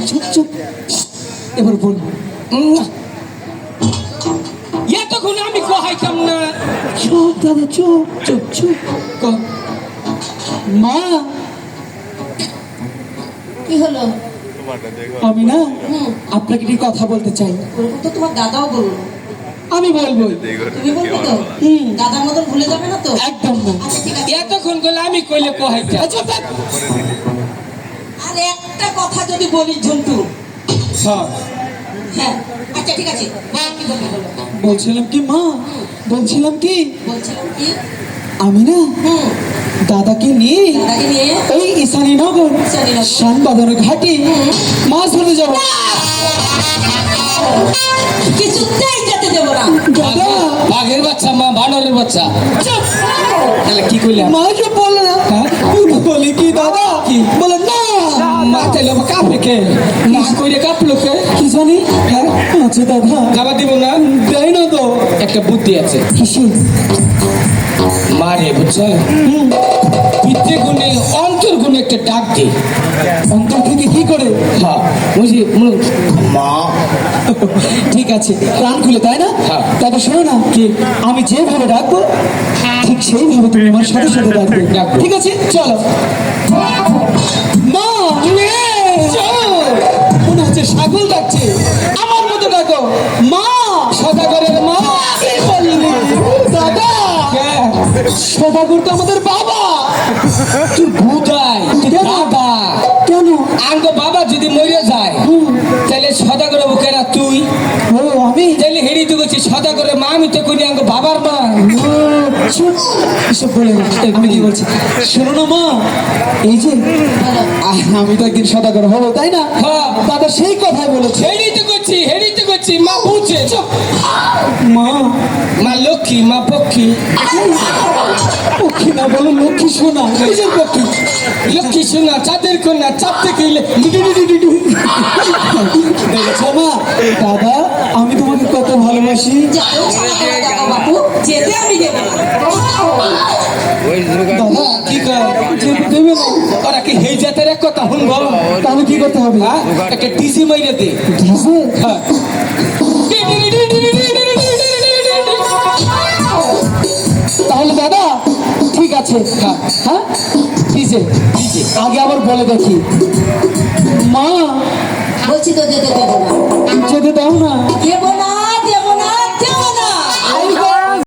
চুপ চুপ, এবার বল। এতক্ষণ আমি কহাইতাম না। চুপ দাদা, চুপ চুপ চুপ। মা, কি হলো? আমি না আপনাকে একটি কথা বলতে চাই। ওরকম তো তোমার দাদাও বললো। আমি বলবো। তুমি বলবে তো? দাদার মতন ভুলে যাবে না তো? একদম না। আচ্ছা ঠিক আছে। এতক্ষণ গেলে আমি কইলে কহাইতাম। আচ্ছা থাক। আর একটা কথা যদি বলি ঝন্টু। হ্যাঁ, হ্যাঁ আচ্ছা ঠিক আছে, কি বলবি বলো। বলছিলাম কি মা, বলছিলাম কি বলছিলাম কি, আমি না হুম দাদাকে নিয়ে দাদাকে নিয়ে ওই ঈশানীনগর ঈশানীনগর শানবাঁধনের ঘাটে মাছ ধরতে যাবো। কিছুতেই যেতে দেবো না। দাদা, বাঘের বাচ্চা মা বানরের বাচ্চা। চুপ। তাহলে কি কইলাম? মা কি বলে না? বলি কি দাদা, কি বলে না? মাথায় লোক কাঁপে কে? না কইলে কাঁপলো কে? কি জানি। আচ্ছা দাদা, যাবা দিব না? দেয় না তো। একটা বুদ্ধি আছে। কিসে? মারে বুঝছো, পিতৃ গুণে অন্তর গুণে একটা ডাক দে। অন্তর থেকে কি করে? হ্যাঁ বুঝি, মা। ঠিক আছে, প্রাণ খুলে, তাই না? হ্যাঁ। তবে শোনো না, কি আমি যেভাবে ডাকবো ঠিক সেইভাবে তুমি আমার সাথে সাথে ডাকবে। ডাকবো। ঠিক আছে, চলো। মা, চল। মনে হচ্ছে ছাগল ডাকছে, আমার মতো ডাকো। মা, সদাগরের মা। কি বললি দাদা? সদাগর তো আমাদের বাবা। তুই ভুদাই, তুই কেন? বাবা। কেন? আঙ্গ বাবা যদি মরে যায় তাহলে সদাগর বুকেরা তুই। ও আমি? তাহলে হেরি তুই করছিস সদাগরের মা, আমি তো করি আঙ্গ বাবার মা। চুপ, এসব বলে না। আমি কি বলছি শোনো না মা, এই যে আমি তো একদিন সদাগর হবো, তাই না? হ্যাঁ। দাদা সেই কথাই বলেছে। হেরি তো করছি, হেরি তো করছি। মা বুঝছে। মা, মা লক্ষ্মী, মা পক্ষী। পক্ষী না বলো, লক্ষ্মী শোনা। নিজের পক্ষী। লক্ষ্মী শোনা, চাঁদের কন্যা, চাঁদ থেকে দেখেছো মা, দাদা আমি তোমাকে কত ভালোবাসি। যাও সদাগরের দাদা বাবু, যেতে আমি দেবো না। দাদা কি দেবে না? ওরা কি হেই জাতের এক কথা শুনব? তাহলে কি করতে হবে? হ্যাঁ, একটা ডিজি মাইরে দে। ঢাসে? হ্যাঁ। তাহলে দাদা ঠিক আছে। হ্যাঁ। হ্যাঁ, ডিজে আগে আবার বলে দেখি। মা, বলছি তো যেতে দেবো না। যেতে দাও না। দেবো না।